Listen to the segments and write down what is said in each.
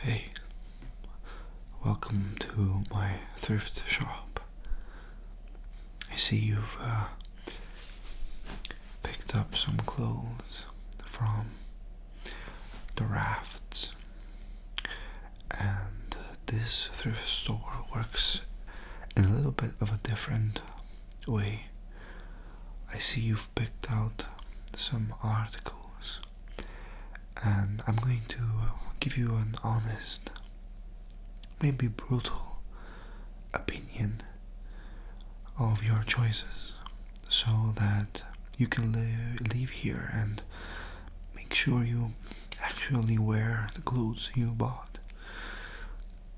Hey, welcome to my thrift shop. I see you've picked up some clothes from the rafts, and this thrift store works in a little bit of a different way. I see you've picked out some articles, and I'm going to give you an honest, maybe brutal opinion of your choices so that you can leave here and make sure you actually wear the clothes you bought.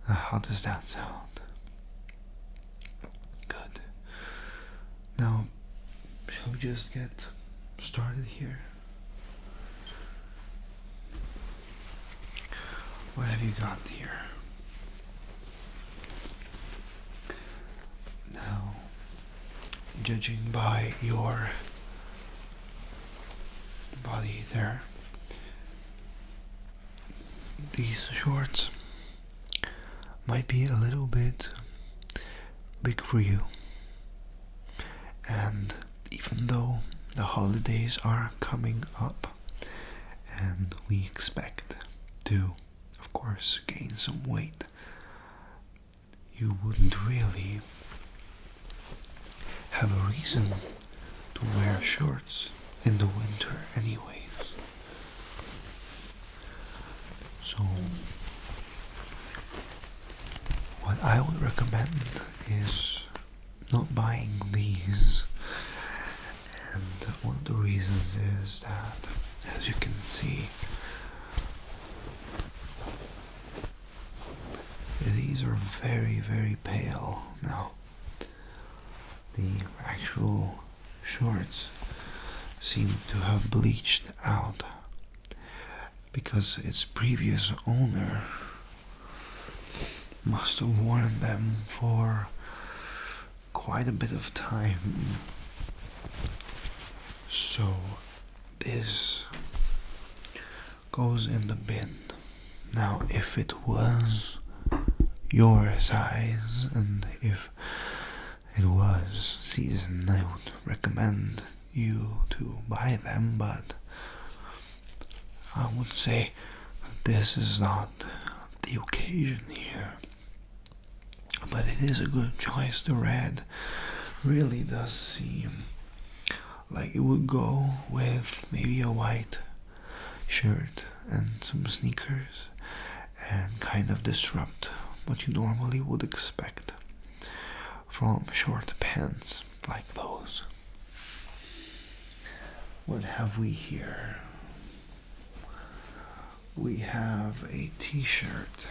How does that sound? Good. Now, shall we just get started here? What have you got here? Now, judging by your body there, these shorts might be a little bit big for you. And even though the holidays are coming up and we expect to, of course, gain some weight, you wouldn't really have a reason to wear shorts in the winter anyways. So what I would recommend is not buying these, and one of the reasons is that, as you can see, these are very, very pale. Now, the actual shorts seem to have bleached out because its previous owner must have worn them for quite a bit of time. So this goes in the bin. Now, if it was your size and if it was season, I would recommend you to buy them, but I would say this is not the occasion here. But it is a good choice. The red really does seem like it would go with maybe a white shirt and some sneakers and kind of disrupt what you normally would expect from short pants like those. What have we here? We have a t-shirt.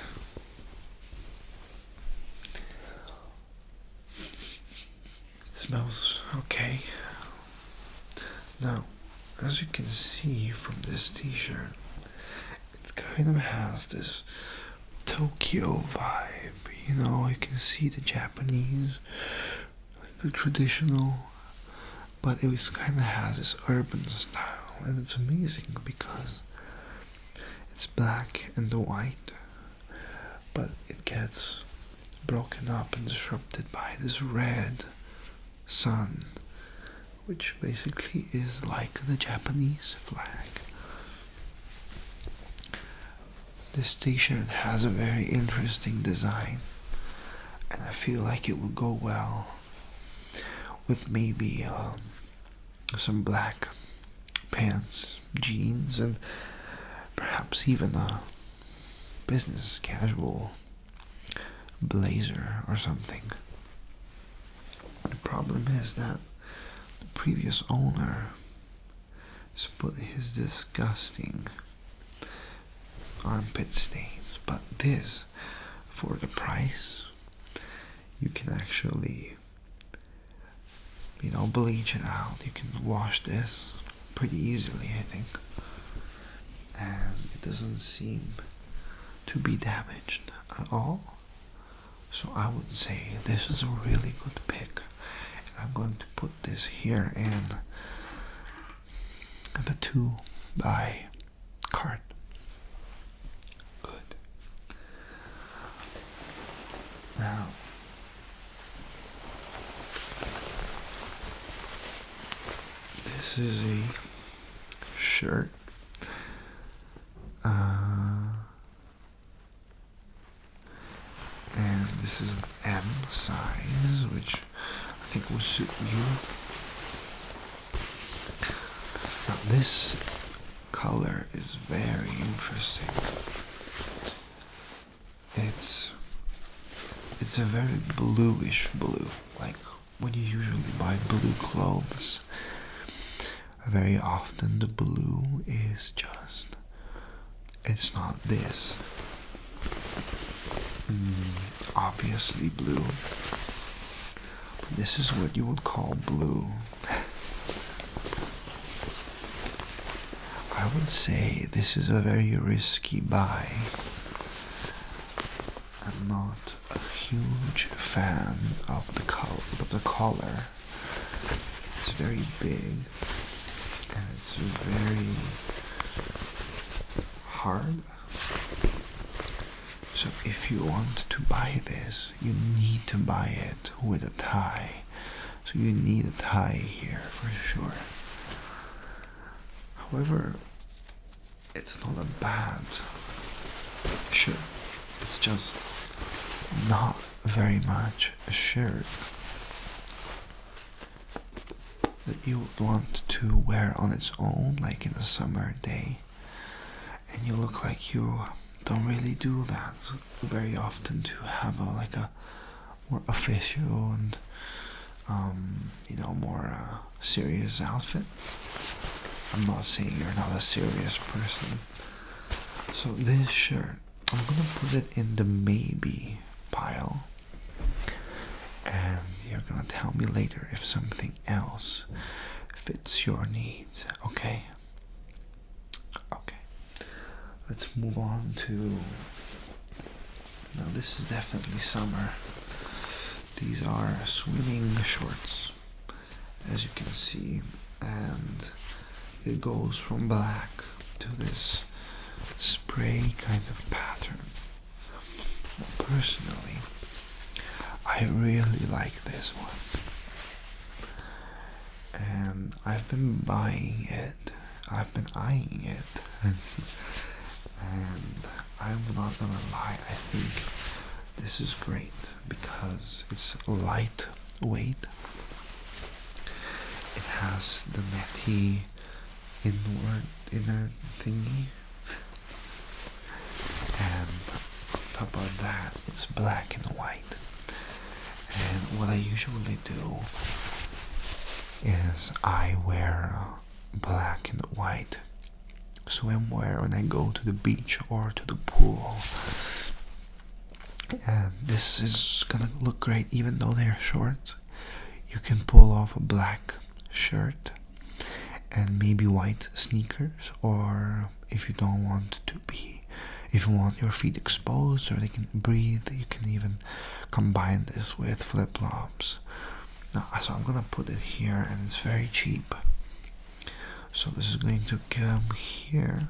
It smells okay. Now, as you can see from this t-shirt, it kind of has this Tokyo vibe. You know, you can see the Japanese, like the traditional, but it kind of has this urban style, and it's amazing because it's black and white, but it gets broken up and disrupted by this red sun, which basically is like the Japanese flag. This t-shirt has a very interesting design, and I feel like it would go well with maybe some black pants, jeans, and perhaps even a business casual blazer or something. The problem is that the previous owner has put his disgusting armpit stains, but this, for the price, you can actually, bleach it out. You can wash this pretty easily, I think, and it doesn't seem to be damaged at all. So I would say this is a really good pick, and I'm going to put this here in the to buy cart. Good. this is a shirt. And this is an M size, which I think will suit you. Now this color is very interesting. It's a very bluish blue, like when you usually buy blue clothes. Very often the blue is just, it's not this obviously blue. This is what you would call blue. I would say this is a very risky buy. I'm not a huge fan of the color. It's very big and it's very hard. So if you want to buy this, you need to buy it with a tie. So you need a tie here for sure. However, it's not a bad shirt. It's just not very much a shirt that you would want to wear on its own, like in a summer day. And you look like you don't really do that very often, to have a more official and more serious outfit. I'm not saying you're not a serious person. So this shirt, I'm gonna put it in the maybe pile, and you're gonna tell me later if something else fits your needs. Okay? Okay. Let's move on to, now this is definitely summer. These are swimming shorts, as you can see, and it goes from black to this spray kind of pattern. Personally, I really like this one, and I've been buying it, I've been eyeing it, and I'm not gonna lie, I think this is great because it's lightweight. It has the netty inner thingy, and on top of that it's black and white. And what I usually do is I wear black and white swimwear when I go to the beach or to the pool, and this is gonna look great. Even though they're short, you can pull off a black shirt and maybe white sneakers, or if you don't want to be, if you want your feet exposed or they can breathe, you can even combine this with flip-flops. Now, so I'm gonna put it here, and it's very cheap. So this is going to come here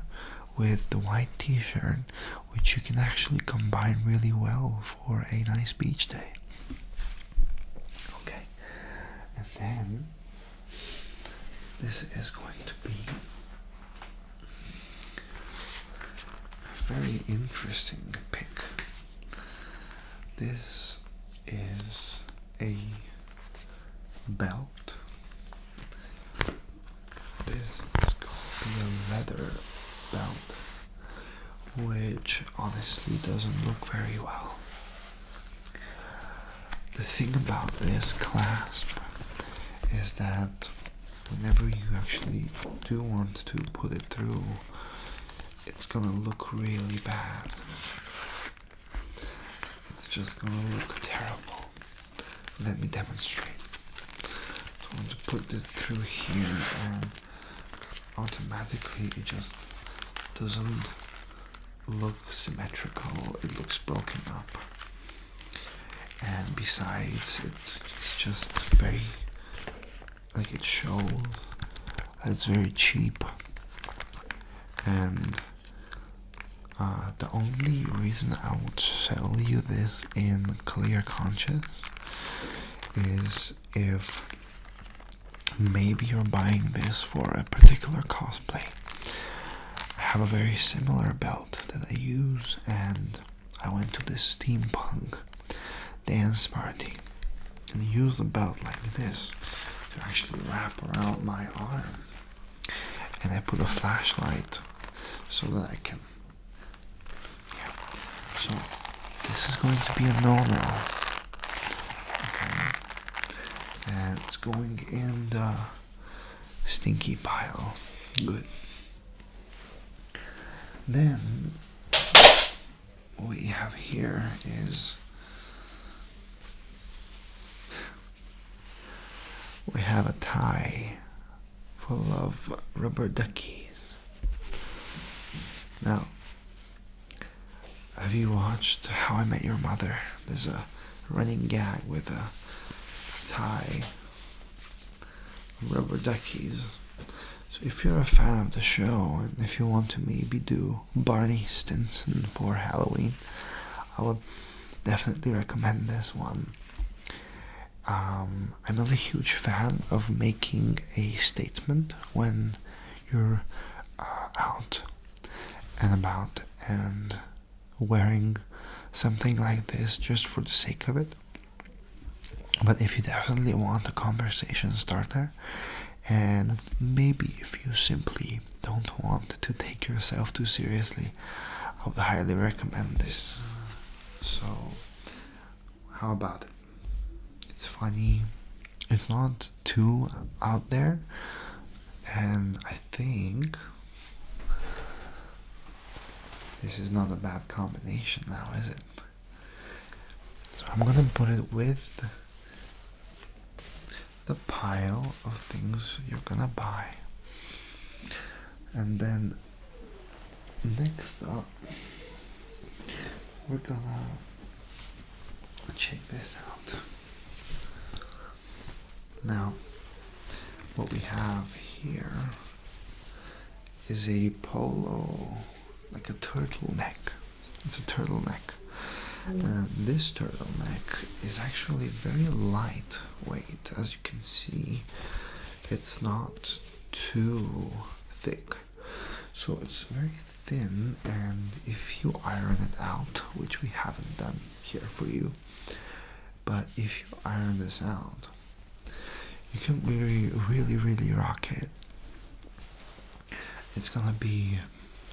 with the white t-shirt, which you can actually combine really well for a nice beach day. Okay, and then this is going to be a very interesting pick. This is a belt. This is going to be a leather belt, which honestly doesn't look very well. The thing about this clasp is that whenever you actually do want to put it through, it's gonna look really bad. It's just gonna look terrible. Let me demonstrate. So I'm going to put it through here, and automatically it just doesn't look symmetrical. It looks broken up, and besides it's just very, like, it shows that it's very cheap. And the only reason I would sell you this in clear conscience is if maybe you're buying this for a particular cosplay. I have a very similar belt that I use, and I went to this steampunk dance party and I used the belt like this to actually wrap around my arm, and I put a flashlight so that I can, yeah. So this is going to be a no now. Okay. And it's going in the stinky pile. Good. Then what we have here is we have a tie full of rubber duckies. Now, have you watched How I Met Your Mother? There's a running gag with a tie, rubber duckies. So if you're a fan of the show, and if you want to maybe do Barney Stinson for Halloween, I would definitely recommend this one. I'm not a huge fan of making a statement when you're out and about and wearing something like this just for the sake of it. But if you definitely want a conversation starter, and maybe if you simply don't want to take yourself too seriously, I would highly recommend this. So, how about it? It's funny, it's not too out there, and I think this is not a bad combination now, is it? So I'm gonna put it with the pile of things you're gonna buy. And then next up, we're gonna check this out. Now, what we have here is a polo, like a turtleneck. It's a turtleneck. And this turtleneck is actually very lightweight. As you can see, it's not too thick. So it's very thin, and if you iron it out, which we haven't done here for you, but if you iron this out, you can really rock it. It's gonna be,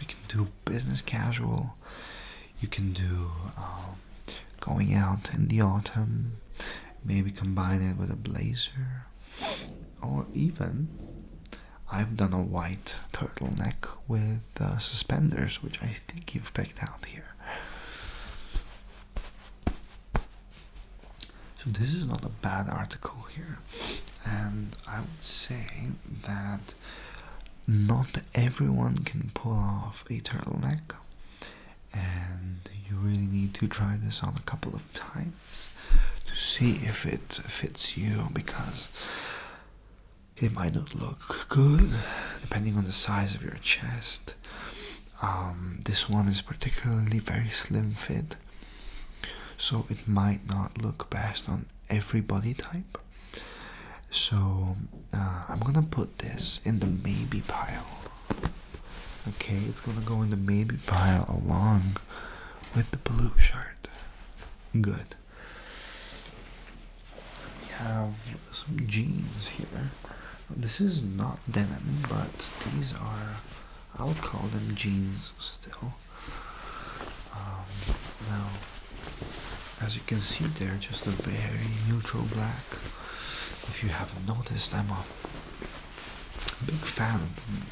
you can do business casual, you can do going out in the autumn, maybe combine it with a blazer, or even I've done a white turtleneck with suspenders, which I think you've picked out here. So this is not a bad article here, and I would say that not everyone can pull off a turtleneck, and you really need to try this on a couple of times to see if it fits you, because it might not look good depending on the size of your chest. This one is particularly very slim fit, so it might not look best on every body type. So I'm gonna put this in the maybe pile. Okay, it's gonna go in the maybe pile along with the blue shirt. Good. We have some jeans here. This is not denim, but these are, I would call them jeans still. Now, as you can see, they're just a very neutral black. If you haven't noticed, I'm a big fan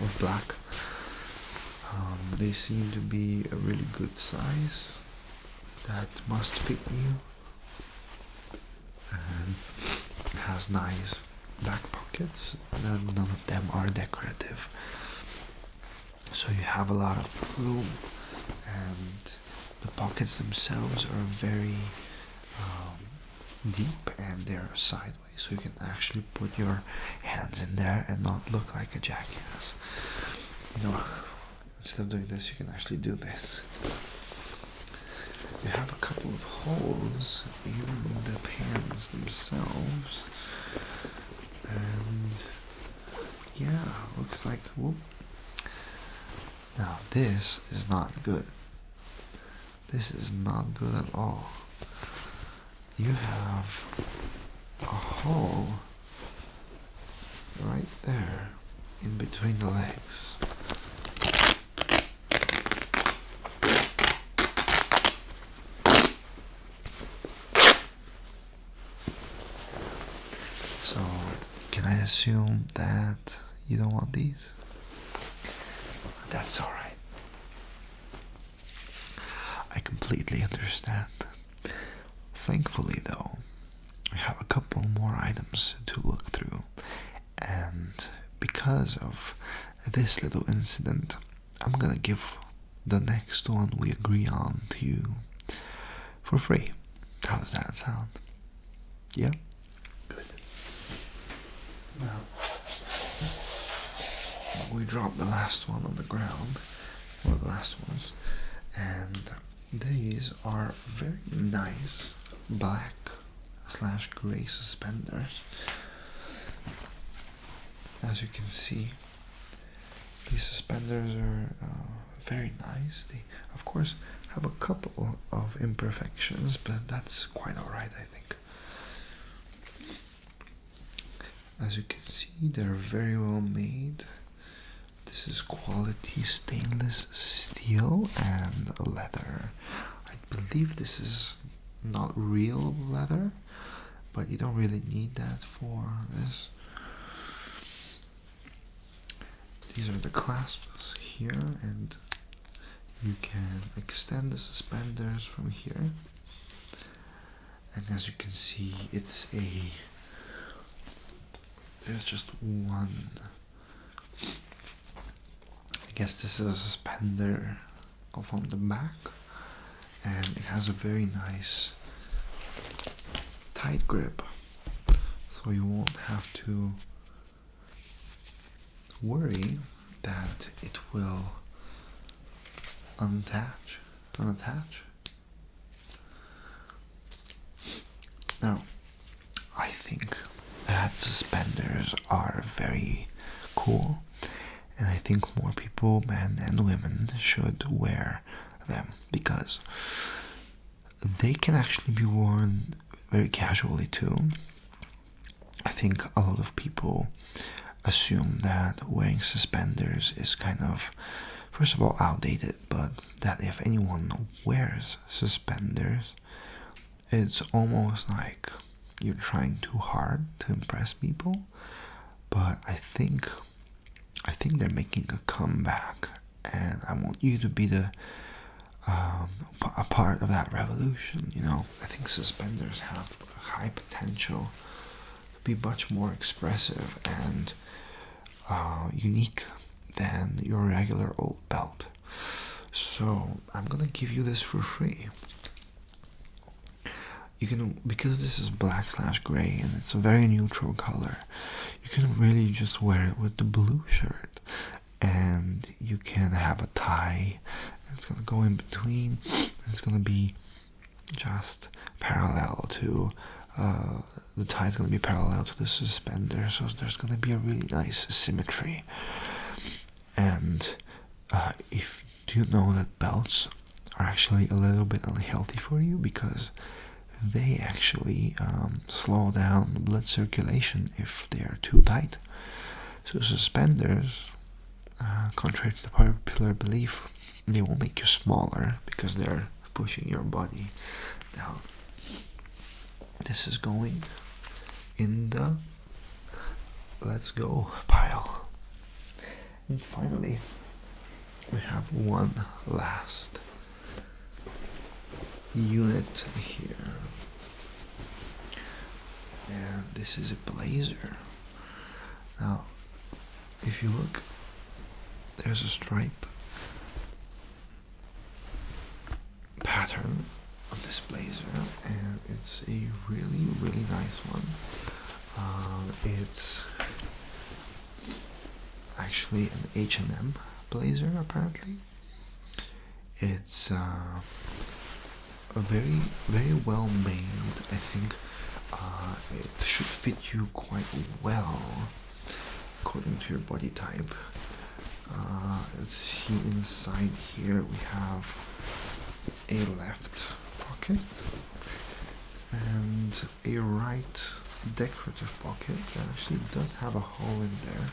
of black. They seem to be a really good size that must fit you, and it has nice back pockets, and none of them are decorative, so you have a lot of room, and the pockets themselves are very deep, and they're sideways, so you can actually put your hands in there and not look like a jackass. You know, instead of doing this, you can actually do this. You have a couple of holes in the pants themselves, and Yeah, looks like, whoop. Now this is not good. This is not good at all. You have a hole right there in between the legs. So, can I assume that you don't want these? That's alright. I completely understand. Thankfully, though, we have a couple more items to look through, and because of this little incident, I'm gonna give the next one we agree on to you for free. How does that sound? Yeah? Good. Now, we dropped the last one on the ground, one of the last ones, and these are very nice black / gray suspenders. As you can see, these suspenders are very nice. They, of course, have a couple of imperfections, but that's quite alright, I think. As you can see, they're very well made. This is quality stainless steel and leather. I believe this is not real leather, but you don't really need that for this. These are the clasps here, and you can extend the suspenders from here. And as you can see, there's just one. I guess this is a suspender from the back, and it has a very nice tight grip, so you won't have to worry that it will unattach. Now, I think that suspenders are very cool, and I think more people, men and women, should wear them because they can actually be worn very casually too. I think a lot of people assume that wearing suspenders is kind of, first of all, outdated, but that if anyone wears suspenders, it's almost like you're trying too hard to impress people. But I think they're making a comeback, and I want you to be a part of that revolution. You know, I think suspenders have high potential to be much more expressive and unique than your regular old belt. So I'm gonna give you this for free. You can, because this is black / gray and it's a very neutral color, you can really just wear it with the blue shirt, and you can have a tie. It's gonna go in between. It's gonna be just parallel to the tie is gonna be parallel to the suspender, so there's gonna be a really nice symmetry. And if you know that belts are actually a little bit unhealthy for you because they actually slow down blood circulation if they are too tight. So suspenders, contrary to the popular belief, they will make you smaller because they're pushing your body down. This is going in the let's go pile. And finally, we have one last unit here, and this is a blazer. Now, if you look, there's a stripe pattern on this blazer, and it's a really nice one. It's actually an H&M blazer, apparently. It's a very well made. I think it should fit you quite well. according to your body type. Let's see, inside here we have a left pocket and a right decorative pocket that actually does have a hole in there.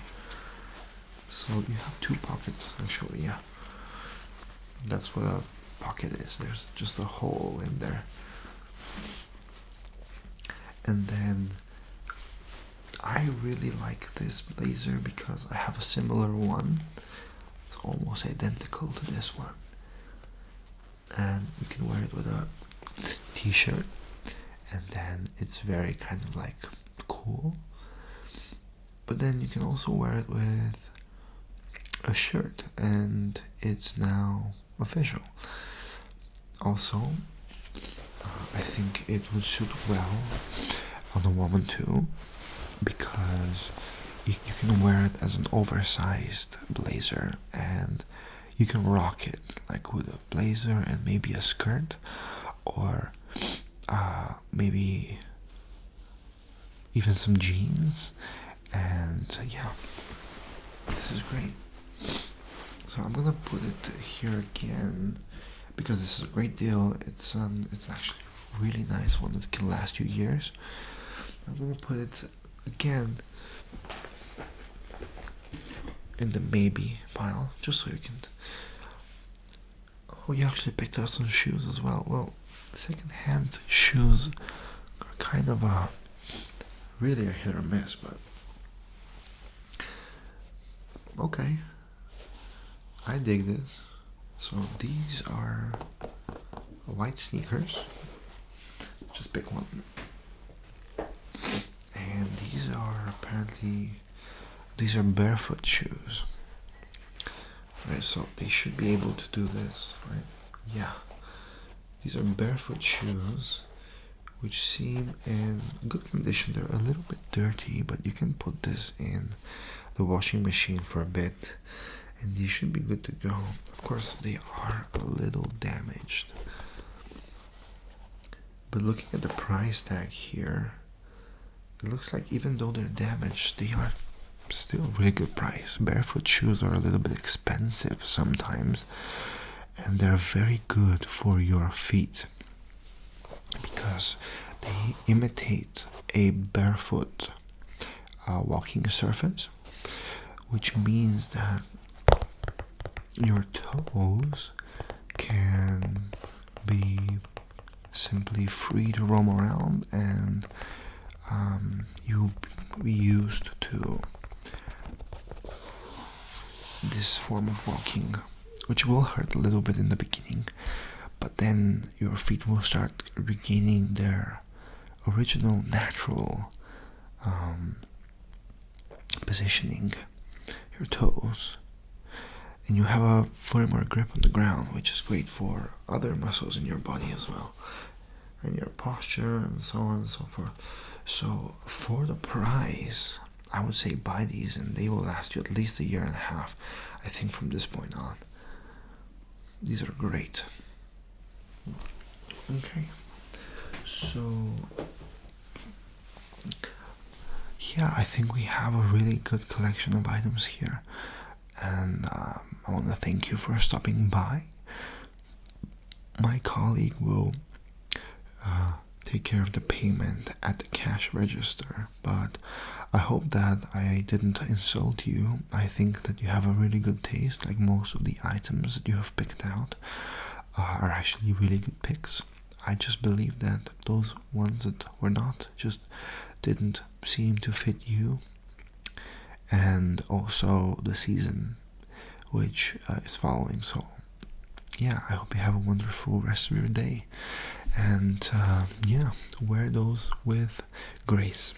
So you have two pockets actually, yeah. That's what a pocket is. There's just a hole in there. And then I really like this blazer because I have a similar one. It's almost identical to this one. And you can wear it with a t-shirt, and then it's very kind of like cool. But then you can also wear it with a shirt, and it's now official. Also, I think it would suit well on a woman too, because you can wear it as an oversized blazer, and you can rock it like with a blazer and maybe a skirt, or maybe even some jeans. And yeah, this is great. So I'm gonna put it here again because this is a great deal. It's actually a really nice one that can last you years. I'm gonna put it again in the maybe pile, just so you can. Oh, you actually picked up some shoes as well. Well, second-hand shoes are kind of really a hit or miss, but okay, I dig this. So these are white sneakers. Just pick one. And these are barefoot shoes. Right, so they should be able to do this, right? Yeah. These are barefoot shoes, which seem in good condition. They're a little bit dirty, but you can put this in the washing machine for a bit, and these should be good to go. Of course, they are a little damaged. But looking at the price tag here, it looks like even though they're damaged, they are still a really good price. Barefoot shoes are a little bit expensive sometimes, and they're very good for your feet because they imitate a barefoot walking surface, which means that your toes can be simply free to roam around, and you'll be used to this form of walking, which will hurt a little bit in the beginning, but then your feet will start regaining their original natural positioning, your toes, and you have a firmer grip on the ground, which is great for other muscles in your body as well, and your posture and so on and so forth. So for the price, I would say buy these, and they will last you at least 1.5 years, I think, from this point on. These are great. Okay, so yeah, I think we have a really good collection of items here, and I want to thank you for stopping by. My colleague will take care of the payment at the cash register, but I hope that I didn't insult you. I think that you have a really good taste. Like, most of the items that you have picked out are actually really good picks. I just believe that those ones that were not just didn't seem to fit you, and also the season which is following. So yeah, I hope you have a wonderful rest of your day, and yeah, wear those with grace.